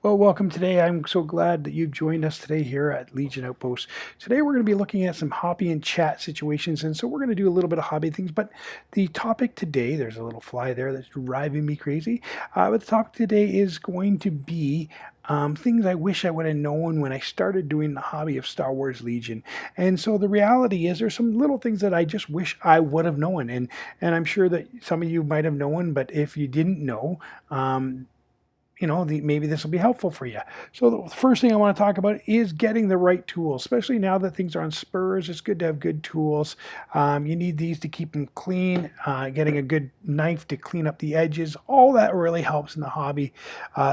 Well, welcome today. I'm so glad that you've joined us today here at Legion Outpost. Today, we're going to be looking at some hobby and chat situations. And so, we're going to do a little bit of hobby things. But the topic today, there's a little fly there that's driving me crazy. But the topic today is going to be things I wish I would have known when I started doing the hobby of Star Wars Legion. And so, the reality is, there's some little things that I just wish I would have known. And I'm sure that some of you might have known, but if you didn't know, maybe this will be helpful for you. So the first thing I want to talk about is getting the right tools, especially now that things are on spurs. It's good to have good tools. You need these to keep them clean. Getting a good knife to clean up the edges, all that really helps in the hobby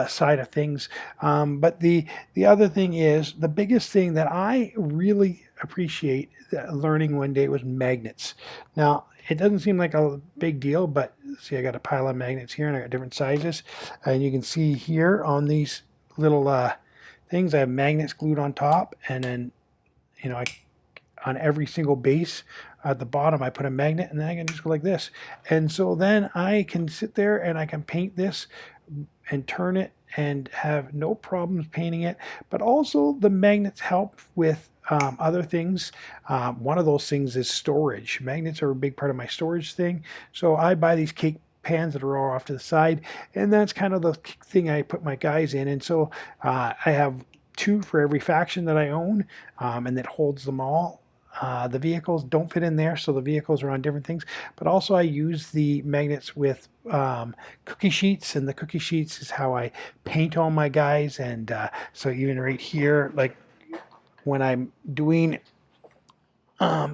side of things. But the other thing is, the biggest thing that I really appreciate learning one day was magnets. Now, it doesn't seem like a big deal, but see, I got a pile of magnets here and I got different sizes. And you can see here on these little things, I have magnets glued on top. And then, on every single base at the bottom, I put a magnet, and then I can just go like this. And so then I can sit there and I can paint this and turn it and have no problems painting it. But also the magnets help with other things. One of those things is storage. Magnets are a big part of my storage thing. So I buy these cake pans that are all off to the side, and that's kind of the thing I put my guys in. And so I have two for every faction that I own, and that holds them all. The vehicles don't fit in there, so the vehicles are on different things. But also I use the magnets with cookie sheets, and the cookie sheets is how I paint all my guys. And so even right here, like when I'm doing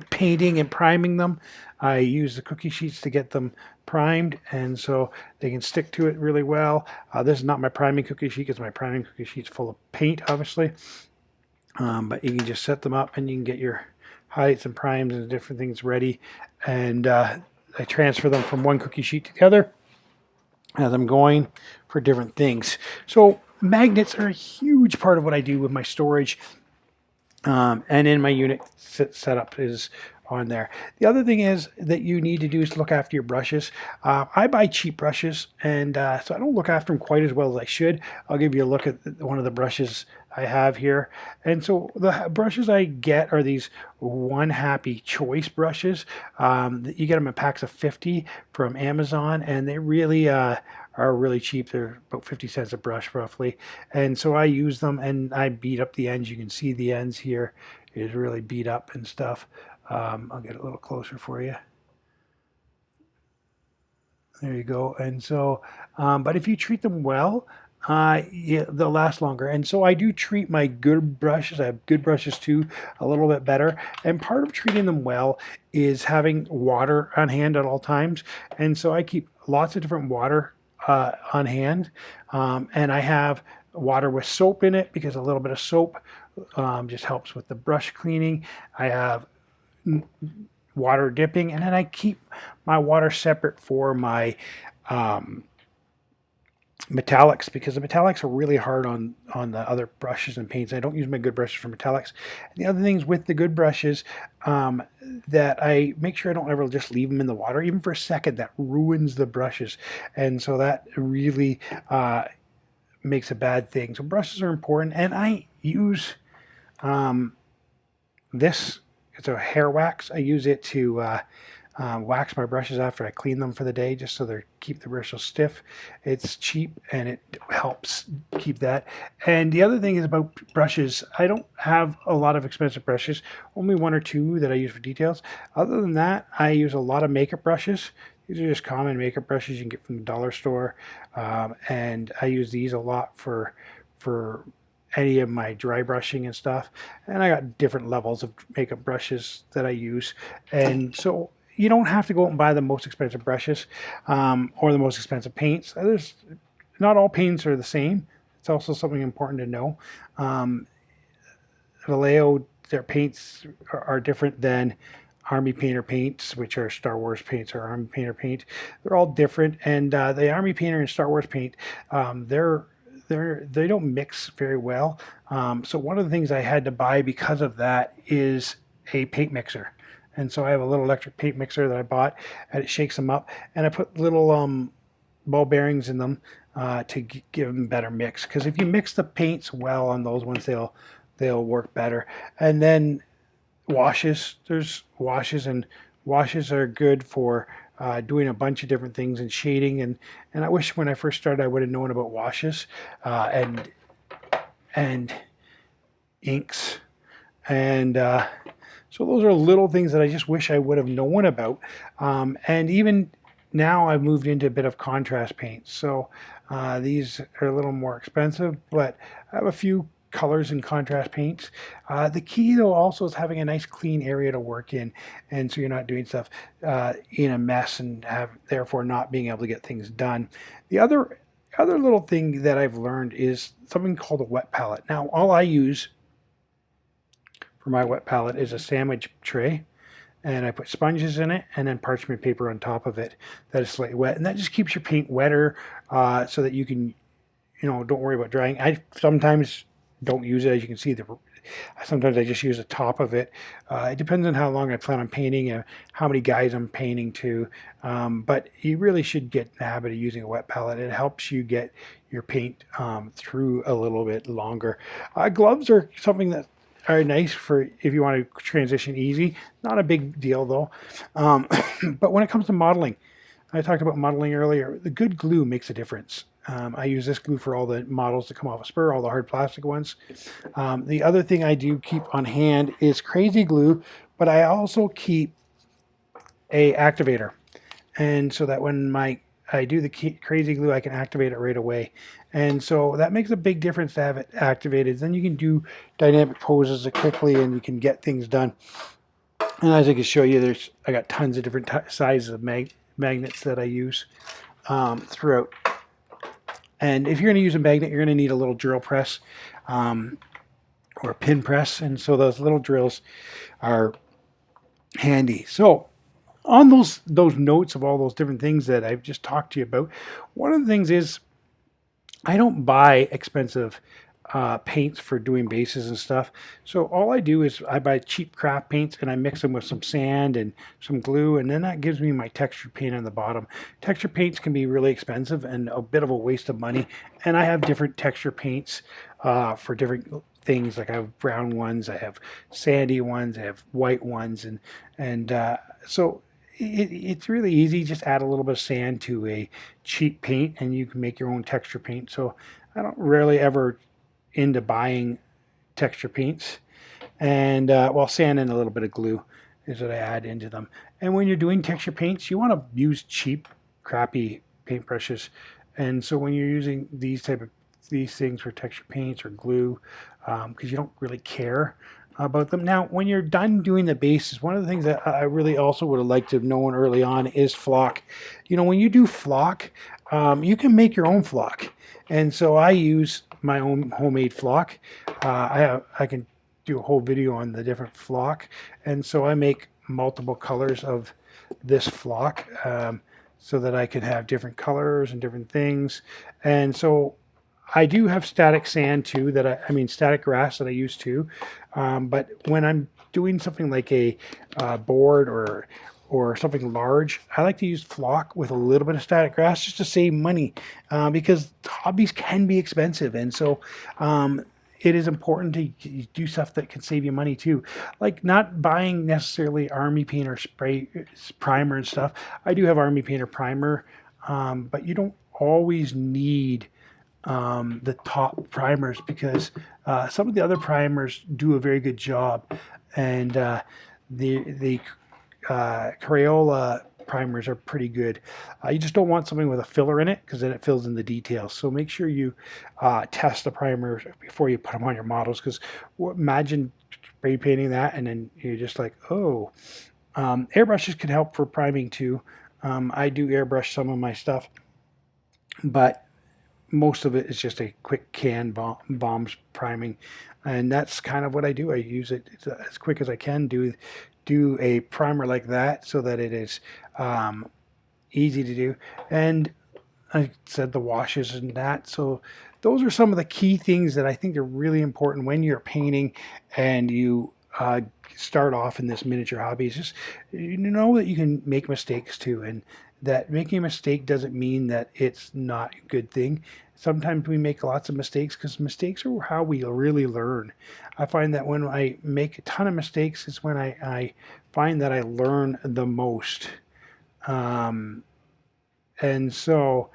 painting and priming them, I use the cookie sheets to get them primed, and so they can stick to it really well. This is not my priming cookie sheet, because my priming cookie sheet's full of paint, obviously. But you can just set them up, and you can get your highlights and primes and different things ready. And I transfer them from one cookie sheet to the other as I'm going for different things. So magnets are a huge part of what I do with my storage. And in my unit setup is on there. The other thing is that you need to do is look after your brushes. I buy cheap brushes, and so I don't look after them quite as well as I should. I'll give you a look at one of the brushes I have here. And so the brushes I get are these One Happy Choice brushes. You get them in packs of 50 from Amazon, and they really are really cheap. They're about 50 cents a brush roughly. And so I use them, and I beat up the ends. You can see the ends here is really beat up and stuff. I'll get a little closer for you. There you go. And so, but if you treat them well, yeah, they'll last longer. And so I do treat my good brushes. I have good brushes too, a little bit better. And part of treating them well is having water on hand at all times. And so I keep lots of different water on hand. And I have water with soap in it, because a little bit of soap just helps with the brush cleaning. I have water dipping, and then I keep my water separate for my metallics, because the metallics are really hard on the other brushes and paints. I don't use my good brushes for metallics. And the other things with the good brushes, that I make sure I don't ever just leave them in the water, even for a second. That ruins the brushes, and so that really makes a bad thing. So brushes are important, and I use this. It's a hair wax. I use it to wax my brushes after I clean them for the day, just so they keep the bristles stiff. It's cheap, and it helps keep that. And the other thing is about brushes. I don't have a lot of expensive brushes, only one or two that I use for details. Other than that, I use a lot of makeup brushes. These are just common makeup brushes you can get from the dollar store, and I use these a lot for any of my dry brushing and stuff. And I got different levels of makeup brushes that I use. And so you don't have to go out and buy the most expensive brushes, or the most expensive paints. Not all paints are the same. It's also something important to know. Vallejo, their paints are different than Army Painter paints, which are Star Wars paints, or Army Painter paint. They're all different. And the Army Painter and Star Wars paint, they don't mix very well. So one of the things I had to buy because of that is a paint mixer. And so I have a little electric paint mixer that I bought, and it shakes them up. And I put little ball bearings in them to give them better mix. Because if you mix the paints well on those ones, they'll work better. And then washes. There's washes, and washes are good for doing a bunch of different things and shading. And I wish when I first started I would have known about washes and inks. And so those are little things that I just wish I would have known about. And even now I've moved into a bit of contrast paints. So these are a little more expensive, but I have a few colors and contrast paints. The key though also is having a nice clean area to work in, and so you're not doing stuff in a mess and have therefore not being able to get things done. The other little thing that I've learned is something called a wet palette. Now all I use for my wet palette is a sandwich tray, and I put sponges in it and then parchment paper on top of it that is slightly wet, and that just keeps your paint wetter so that you can, don't worry about drying. I sometimes don't use it, as you can see. Sometimes I just use the top of it. It depends on how long I plan on painting and how many guys I'm painting to, but you really should get in the habit of using a wet palette. It helps you get your paint through a little bit longer. Gloves are something that are nice for if you want to transition easy. Not a big deal though. But when it comes to modeling, I talked about modeling earlier. The good glue makes a difference. I use this glue for all the models that come off a spur, all the hard plastic ones. The other thing I do keep on hand is crazy glue, but I also keep a activator, and so that when I do the crazy glue, I can activate it right away. And so that makes a big difference to have it activated. Then you can do dynamic poses quickly and you can get things done. And as I can show you, I got tons of different sizes of magnets that I use throughout. And if you're going to use a magnet, you're going to need a little drill press or a pin press. And so those little drills are handy. So on those notes of all those different things that I've just talked to you about, one of the things is I don't buy expensive paints for doing bases and stuff. So all I do is I buy cheap craft paints and I mix them with some sand and some glue, and then that gives me my textured paint on the bottom. Texture paints can be really expensive and a bit of a waste of money, and I have different texture paints for different things. Like I have brown ones, I have sandy ones, I have white ones, and so it's really easy. Just add a little bit of sand to a cheap paint and you can make your own texture paint. So I don't really ever into buying texture paints, and sand and a little bit of glue is what I add into them. And when you're doing texture paints, you want to use cheap, crappy paintbrushes. And so when you're using these things for texture paints or glue, because you don't really care about them. Now, when you're done doing the bases, one of the things that I really also would have liked to have known early on is flock. When you do flock, you can make your own flock. And so I use my own homemade flock. I can do a whole video on the different flock. And so I make multiple colors of this flock so that I can have different colors and different things. And so I do have static sand too, static grass that I use too. But when I'm doing something like a board or something large, I like to use flock with a little bit of static grass just to save money, because hobbies can be expensive. And so it is important to do stuff that can save you money too. Like not buying necessarily army paint or spray primer and stuff. I do have army paint or primer, but you don't always need the top primers, because some of the other primers do a very good job, and the Crayola primers are pretty good. You just don't want something with a filler in it, because then it fills in the details. So make sure you test the primers before you put them on your models, because imagine spray painting that and then you're just like, oh. Airbrushes can help for priming too. I do airbrush some of my stuff, but most of it is just a quick can bombs priming, and that's kind of what I do. I use it as quick as I can, do a primer like that so that it is easy to do. And I said the washes and that. So those are some of the key things that I think are really important when you're painting and you uh, start off in this miniature hobby is just you know that you can make mistakes too, and that making a mistake doesn't mean that it's not a good thing. Sometimes we make lots of mistakes because mistakes are how we really learn. I find that when I make a ton of mistakes is when I find that I learn the most. Um, and so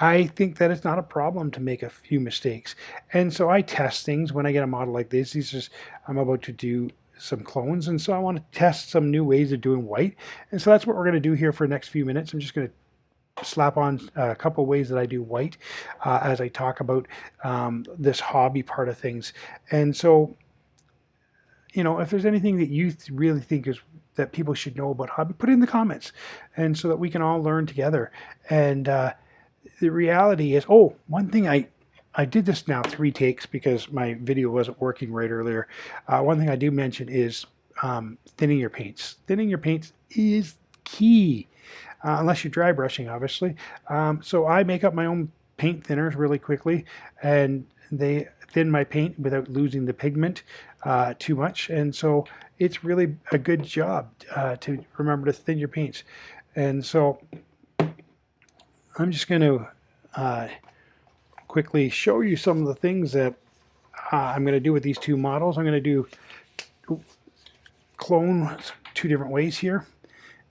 I think that it's not a problem to make a few mistakes. And so I test things when I get a model like this. I'm about to do some clones, and so I want to test some new ways of doing white. And so that's what we're going to do here for the next few minutes. I'm just going to slap on a couple of ways that I do white as I talk about this hobby part of things. And so, you know, if there's anything that you really think is that people should know about hobby, put it in the comments, and so that we can all learn together. And the reality is, oh, one thing I did this now 3 takes because my video wasn't working right earlier. One thing I do mention is thinning your paints. Thinning your paints is key, unless you're dry brushing, obviously. So I make up my own paint thinners really quickly, and they thin my paint without losing the pigment too much. And so it's really a good job to remember to thin your paints. And so I'm just going to quickly show you some of the things that I'm going to do with these 2 models. I'm going to do clone 2 different ways here.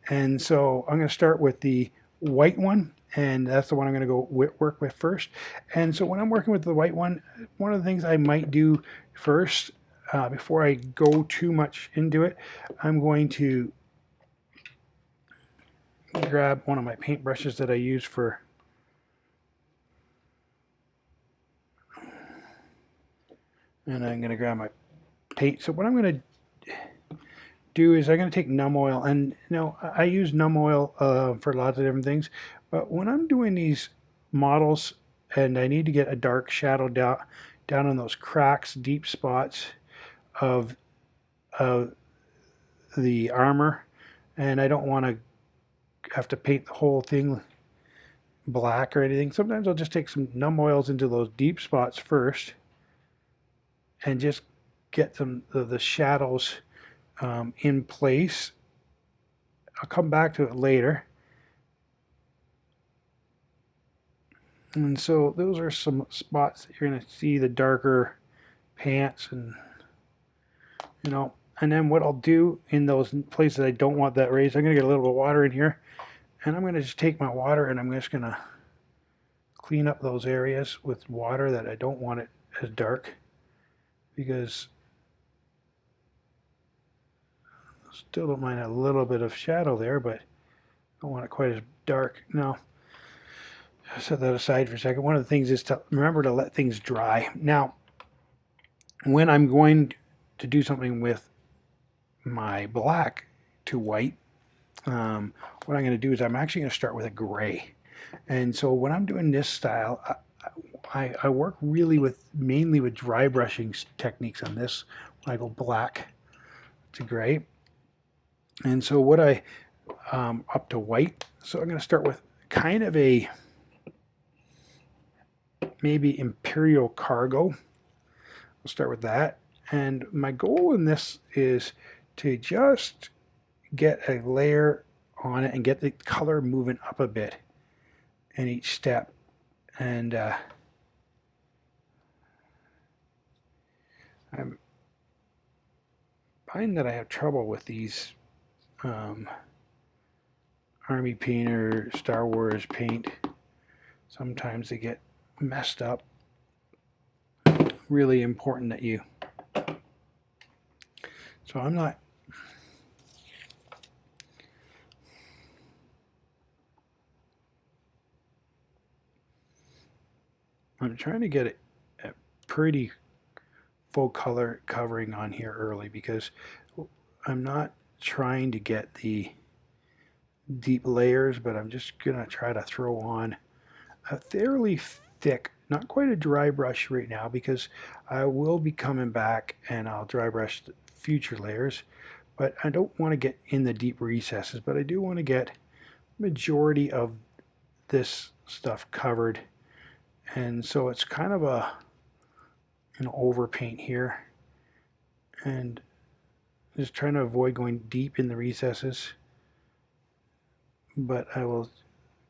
And so I'm going to start with the white one, and that's the one I'm going to go work with first. And so when I'm working with the white one of the things I might do first, before I go too much into it, I'm going to grab one of my paint brushes that I use for and I'm going to grab my paint. So what I'm going to do is I'm going to take Num Oil, and you know I use Num Oil for lots of different things, but when I'm doing these models and I need to get a dark shadow down on those cracks, deep spots of the armor, and I don't want to have to paint the whole thing black or anything, sometimes I'll just take some Num Oils into those deep spots first and just get some the shadows in place. I'll come back to it later. And so those are some spots that you're going to see the darker pants, and you know, and then what I'll do in those places I don't want that raised, I'm going to get a little bit of water in here, and I'm going to just take my water and I'm just going to clean up those areas with water that I don't want it as dark, because I still don't mind a little bit of shadow there, but I don't want it quite as dark. Now, set that aside for a second. One of the things is to remember to let things dry. Now, when I'm going to do something with my black to white, what I'm going to do is I'm actually going to start with a gray. And so when I'm doing this style, I work really mainly with dry brushing techniques on this. When I go black to gray, and so what I up to white. So I'm going to start with kind of a maybe Imperial Cargo. I'll start with that, and my goal in this is to just get a layer on it and get the color moving up a bit in each step. And I'm finding that I have trouble with these Army paint or Star Wars paint. Sometimes they get messed up. Really important that you. So I'm trying to get a pretty full color covering on here early, because I'm not trying to get the deep layers, but I'm just gonna try to throw on a fairly thick, not quite a dry brush right now, because I will be coming back and I'll dry brush the future layers, but I don't want to get in the deep recesses, but I do want to get majority of this stuff covered. And so it's kind of an overpaint here, and Just trying to avoid going deep in the recesses, but I will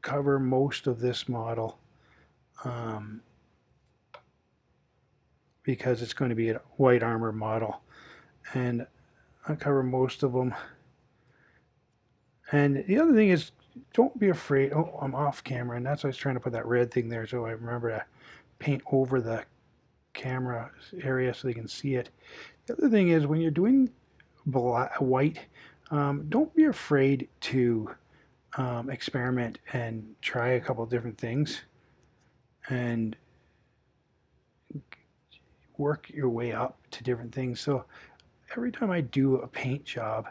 cover most of this model um, because it's going to be a white armor model, and I cover most of them. And the other thing is, don't be afraid. Oh, I'm off camera, and that's why I was trying to put that red thing there, so I remember to paint over the camera area so they can see it. The other thing is, when you're doing white, don't be afraid to experiment and try a couple different things and work your way up to different things. So every time I do a paint job,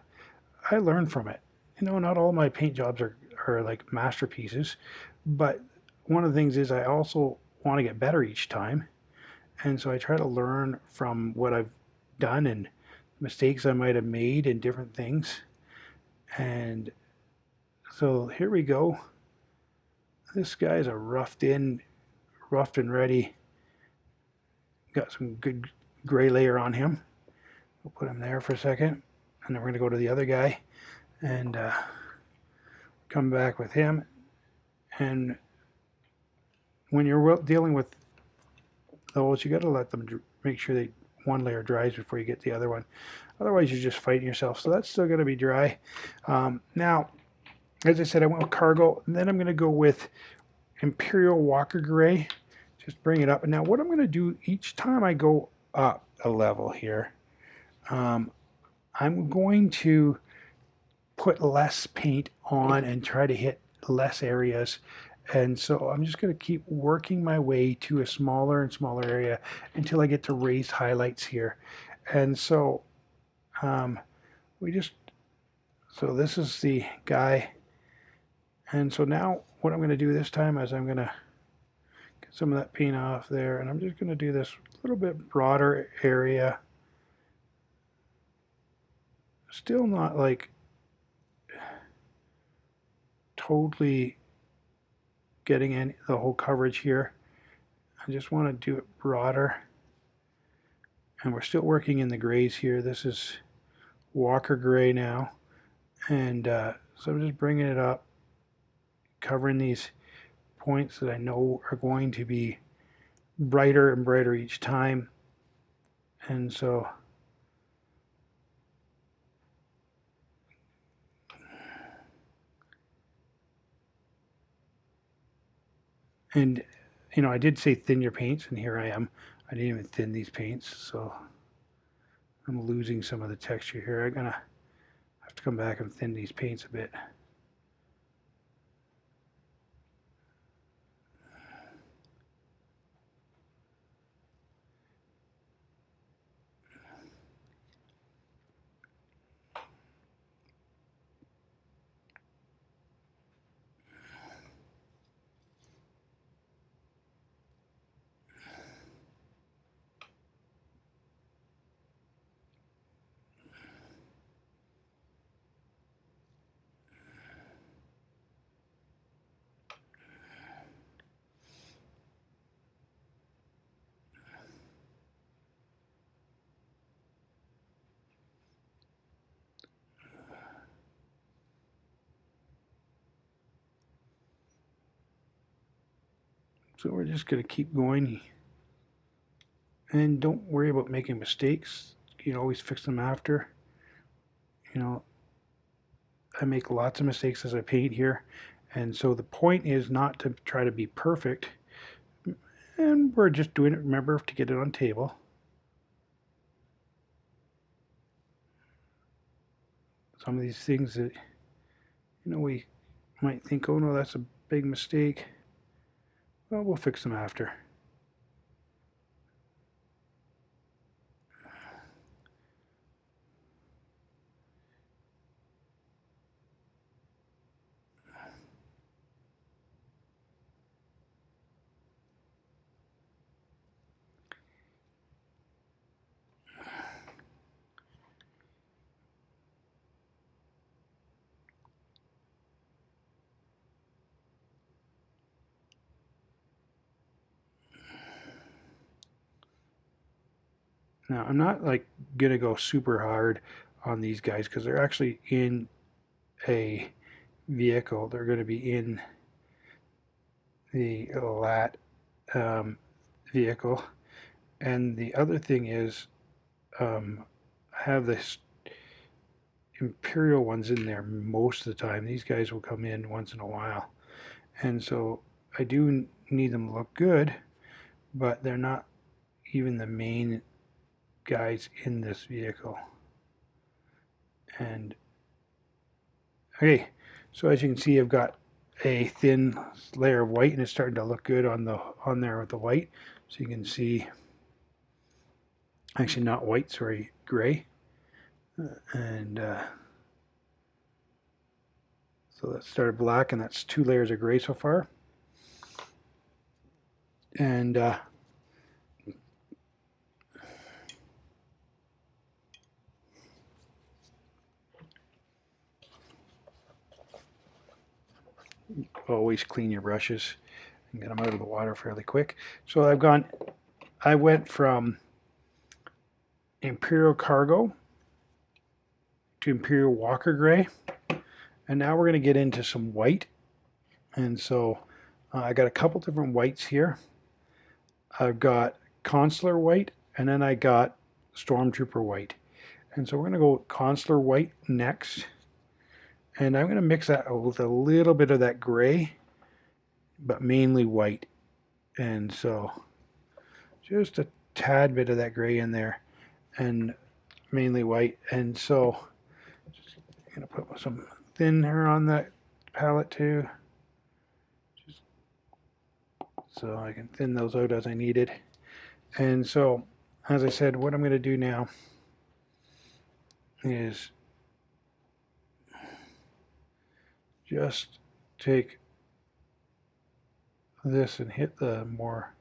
I learn from it. You know, not all my paint jobs are like masterpieces, but one of the things is I also want to get better each time. And so I try to learn from what I've done and mistakes I might have made and different things. And so here we go. This guy's a roughed and ready. Got some good gray layer on him. We'll put him there for a second. And then we're going to go to the other guy and come back with him. And when you're dealing with those, you got to let them make sure that one layer dries before you get the other one. Otherwise, you're just fighting yourself. So that's still going to be dry. Now, as I said, I went with Cargo. And then I'm going to go with Imperial Walker Gray. Just bring it up. And now what I'm going to do each time I go up a level here, I'm going to put less paint on and try to hit less areas. And so I'm just going to keep working my way to a smaller and smaller area until I get to raised highlights here. And so so this is the guy. And so now what I'm going to do this time is I'm going to get some of that paint off there, and I'm just going to do this a little bit broader area. Still not like totally getting in the whole coverage here. I just want to do it broader. And we're still working in the grays here. This is Walker Gray now. And so I'm just bringing it up, covering these points that I know are going to be brighter and brighter each time. And so and you know, I did say thin your paints, and here I am. I didn't even thin these paints, so I'm losing some of the texture here. I'm gonna have to come back and thin these paints a bit. So we're just going to keep going. And don't worry about making mistakes. You can always fix them after. You know, I make lots of mistakes as I paint here. And so the point is not to try to be perfect. And we're just doing it, remember, to get it on table. Some of these things that, you know, we might think, oh no, that's a big mistake. Well, we'll fix them after. Now, I'm not like gonna go super hard on these guys because they're actually in a vehicle. They're going to be in the lat vehicle. And the other thing is, I have this Imperial ones in there most of the time. These guys will come in once in a while. And so I do need them to look good, but they're not even the main guys in this vehicle. And okay, so as you can see, I've got a thin layer of white, and it's starting to look good on there with the white. So you can see, actually not white, sorry, gray. And so that started black, and that's 2 layers of gray so far. And always clean your brushes and get them out of the water fairly quick. So I went from Imperial Cargo to Imperial Walker Gray, and now we're going to get into some white. And so I got a couple different whites here. I've got Consular White, and then I got Stormtrooper White. And so we're going to go Consular White next. And I'm going to mix that with a little bit of that gray, but mainly white. And so just a tad bit of that gray in there, and mainly white. And so just going to put some thinner on that palette too, just so I can thin those out as I need it. And so, as I said, what I'm going to do now is just take this and hit the more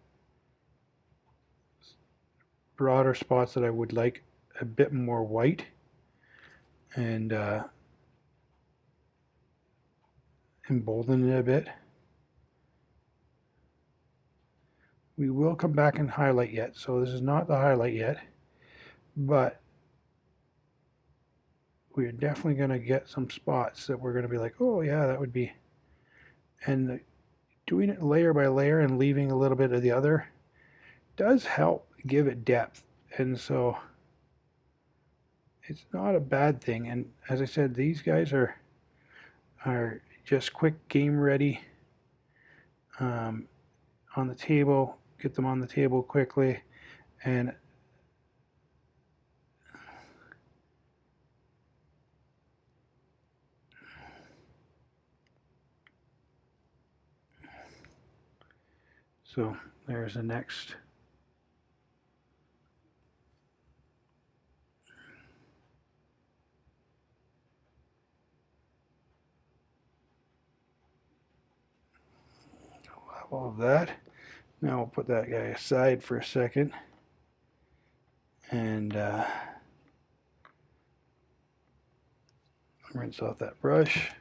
broader spots that I would like a bit more white, and embolden it a bit. We will come back and highlight yet, so this is not the highlight yet, but we're definitely going to get some spots that we're going to be like, oh yeah, that would be. And doing it layer by layer and leaving a little bit of the other does help give it depth. And so it's not a bad thing. And as I said, these guys are just quick game ready, on the table. Get them on the table quickly, and so there's the next. All of that. Now we'll put that guy aside for a second, and rinse off that brush.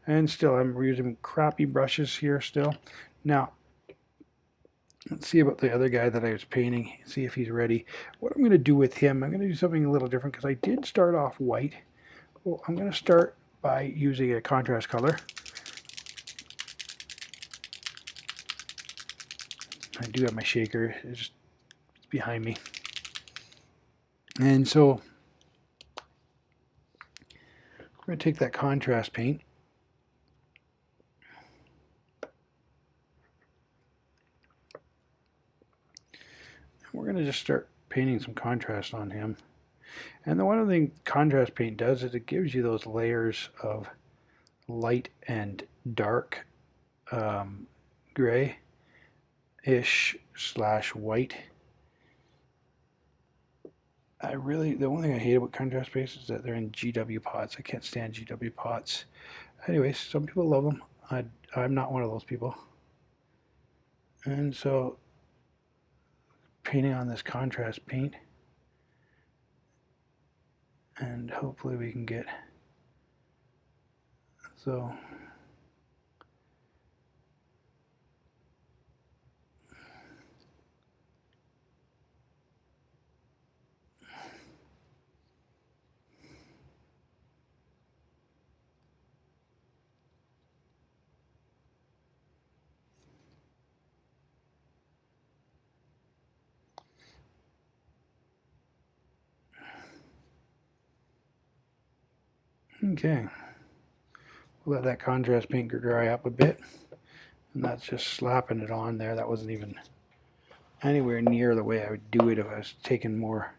And still, I'm using crappy brushes here still. Now, let's see about the other guy that I was painting, see if he's ready. What I'm going to do with him, I'm going to do something a little different because I did start off white. Well, I'm going to start by using a contrast color. I do have my shaker, it's just behind me. And so we're going to take that contrast paint, and we're going to just start painting some contrast on him. And the one other thing contrast paint does is it gives you those layers of light and dark, gray-ish / white. The only thing I hate about contrast paints is that they're in GW pots. I can't stand GW pots. Anyways, some people love them. I'm not one of those people. And so, painting on this contrast paint, and hopefully we can get, so Okay, we'll let that contrast paint dry up a bit, and that's just slapping it on there. That wasn't even anywhere near the way I would do it if I was taking more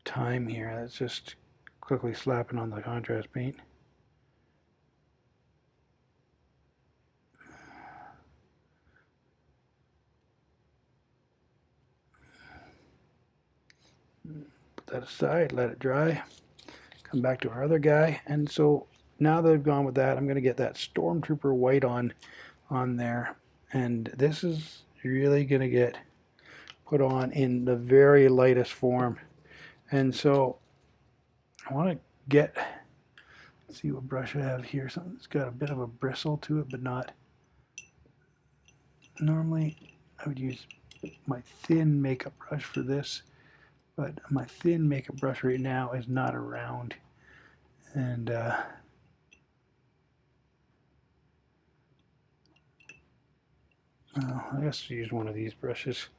time here. That's just quickly slapping on the contrast paint. Put that aside, let it dry. Come back to our other guy, and so now that I've gone with that, I'm going to get that Stormtrooper white on there, and this is really going to get put on in the very lightest form. And so I want to get, let's see what brush I have here. Something that's got a bit of a bristle to it, but not. Normally I would use my thin makeup brush for this, but my thin makeup brush right now is not around. And I guess use one of these brushes.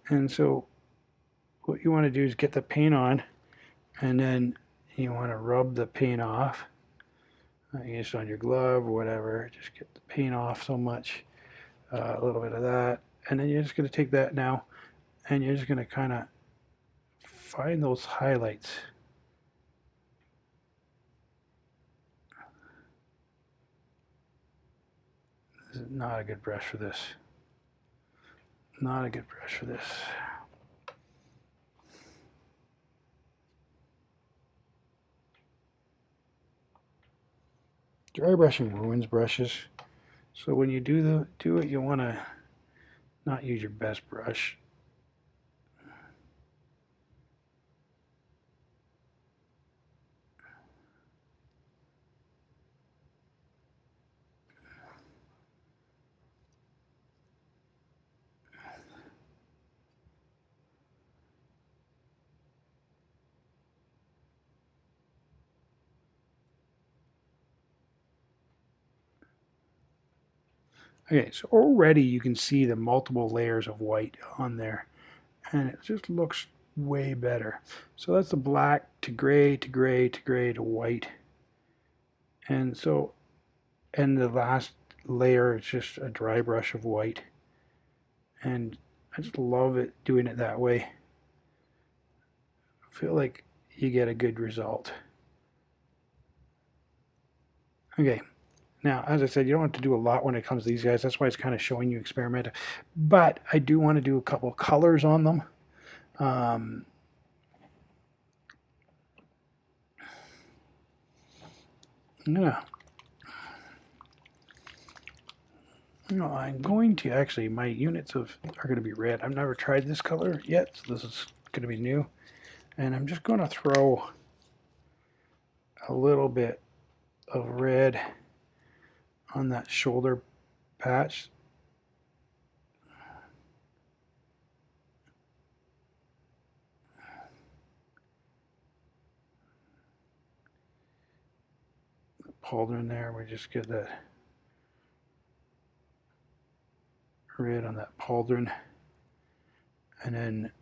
And so what you want to do is get the paint on, and then you want to rub the paint off. Just on your glove or whatever, just get the paint off so much, a little bit of that, and then you're just going to take that now, and you're just going to kind of find those highlights. This is not a good brush for this. Not a good brush for this. Dry brushing ruins brushes. So when you do it, you want to not use your best brush. Okay, so already you can see the multiple layers of white on there, and it just looks way better. So that's the black to gray to gray to gray to white. And so, and the last layer is just a dry brush of white. And I just love it doing it that way. I feel like you get a good result. Okay, now, as I said, you don't have to do a lot when it comes to these guys. That's why it's kind of showing you experiment. But I do want to do a couple of colors on them. Yeah. No, I'm going to actually, my units are going to be red. I've never tried this color yet, so this is going to be new. And I'm just going to throw a little bit of red on that shoulder patch. The pauldron there, we just get that red on that pauldron. And then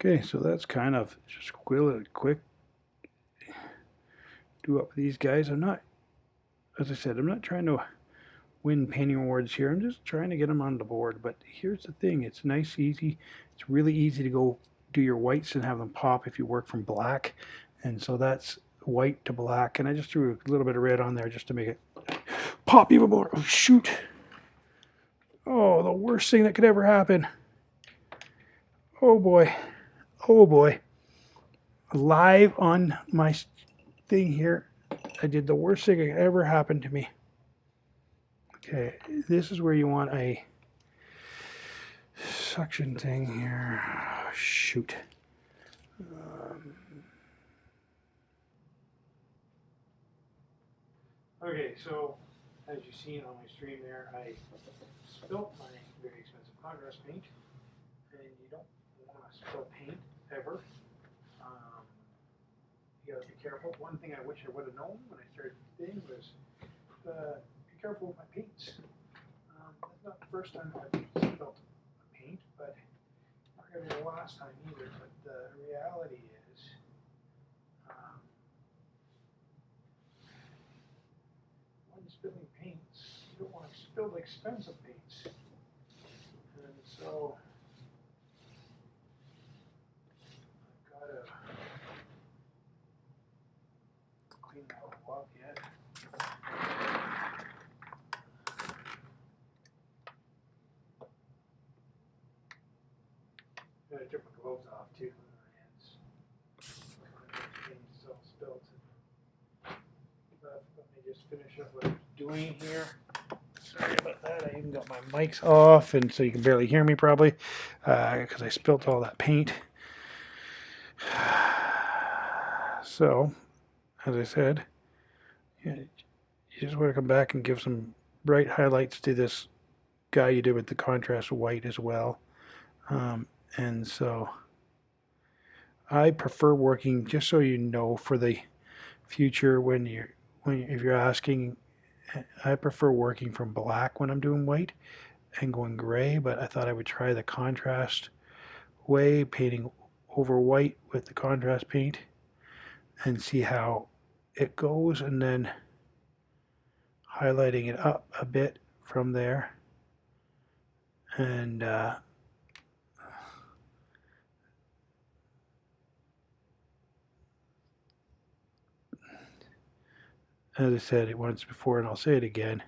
okay, so that's kind of just quick do up these guys. I'm not as I said, I'm not trying to win painting awards here. I'm just trying to get them on the board. But here's the thing: it's nice, easy. It's really easy to go do your whites and have them pop if you work from black. And so that's white to black. And I just threw a little bit of red on there just to make it pop even more. Oh, shoot. Oh, the worst thing that could ever happen. Oh boy. Oh boy. Live on my thing here, I did the worst thing that ever happened to me. Okay, this is where you want a suction thing here. Oh, shoot. Okay, so as you've seen on my stream there, I spilt my very expensive contrast paint, and you don't want to spill paint ever. You got to be careful. One thing I wish I would have known when I started thing was be careful with my paints. That's not the first time I've spilled a paint, but not going to be the last time either. But the reality is, when spilling paints, you don't want to spill the expensive paints. And so I've got to clean that all up yet. I took my gloves off too on my hands. So spilled. But let me just finish up what I'm doing here. Sorry about that. I even got my mics off, and so you can barely hear me probably because I spilt all that paint. So, as I said, you just want to come back and give some bright highlights to this guy you did with the contrast white as well. And so I prefer working, just so you know, for the future if you're asking, I prefer working from black when I'm doing white and going gray, but I thought I would try the contrast way, painting over white with the contrast paint and see how it goes, and then highlighting it up a bit from there. And as I said it once before, and I'll say it again,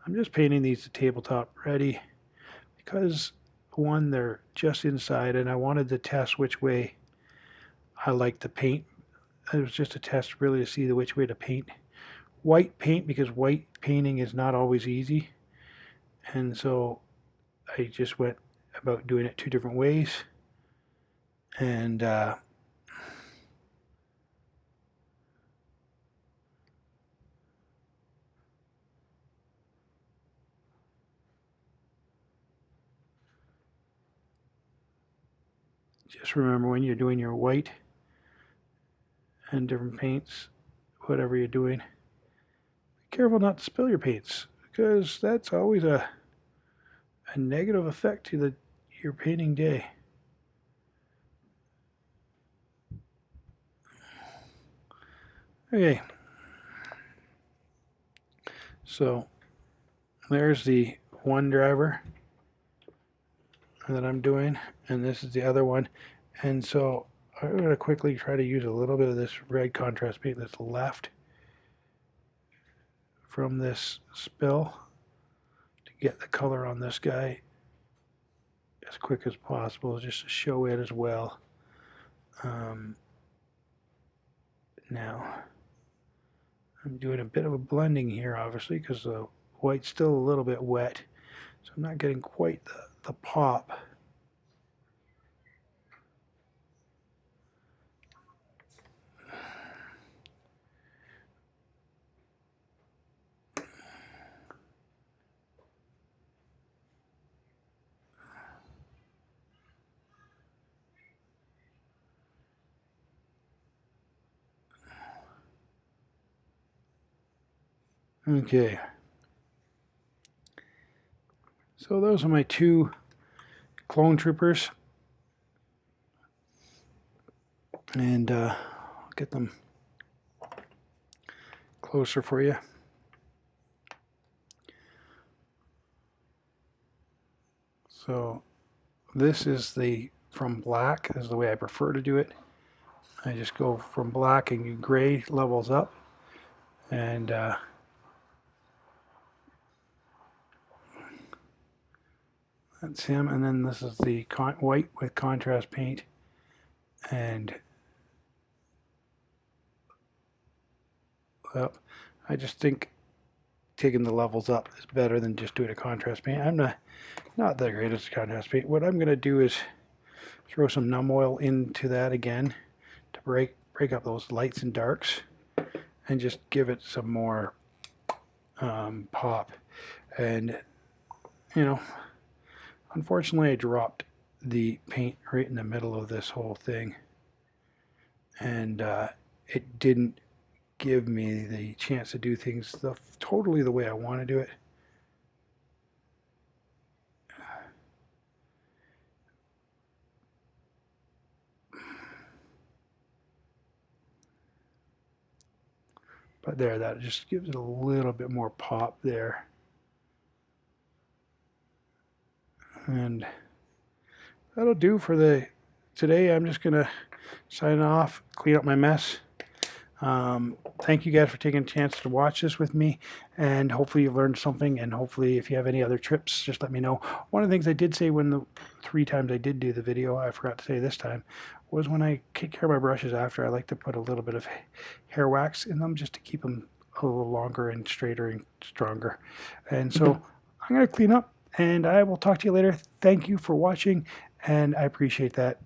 I'm just painting these to tabletop ready because, one, they're just inside, and I wanted to test which way I like to paint. It was just a test really to see which way to paint. White paint, because white painting is not always easy. And so I just went about doing it two different ways. And just remember, when you're doing your white and different paints, whatever you're doing, be careful not to spill your paints, because that's always a negative effect to your painting day. Okay, so there's the one driver that I'm doing, and this is the other one. And so I'm going to quickly try to use a little bit of this red contrast paint that's left from this spill to get the color on this guy as quick as possible, just to show it as well. Now I'm doing a bit of a blending here, obviously, because the white's still a little bit wet, so I'm not getting quite the pop. Okay, so those are my two clone troopers, and I'll get them closer for you. So this is the from black. This is the way I prefer to do it. I just go from black and gray levels up, and that's him. And then this is the white with contrast paint, and well, I just think taking the levels up is better than just doing a contrast paint. I'm not the greatest contrast paint. What I'm going to do is throw some numb oil into that again to break up those lights and darks, and just give it some more pop. And you know, unfortunately, I dropped the paint right in the middle of this whole thing, and it didn't give me the chance to do things totally the way I want to do it. But there, that just gives it a little bit more pop there. And that'll do for today. I'm just gonna sign off, clean up my mess. Thank you guys for taking a chance to watch this with me, and hopefully you learned something, and hopefully if you have any other trips, just let me know. One of the things I did say when the 3 times I did do the video, I forgot to say this time, was when I take care of my brushes after, I like to put a little bit of hair wax in them just to keep them a little longer and straighter and stronger. And so I'm going to clean up, and I will talk to you later. Thank you for watching, and I appreciate that.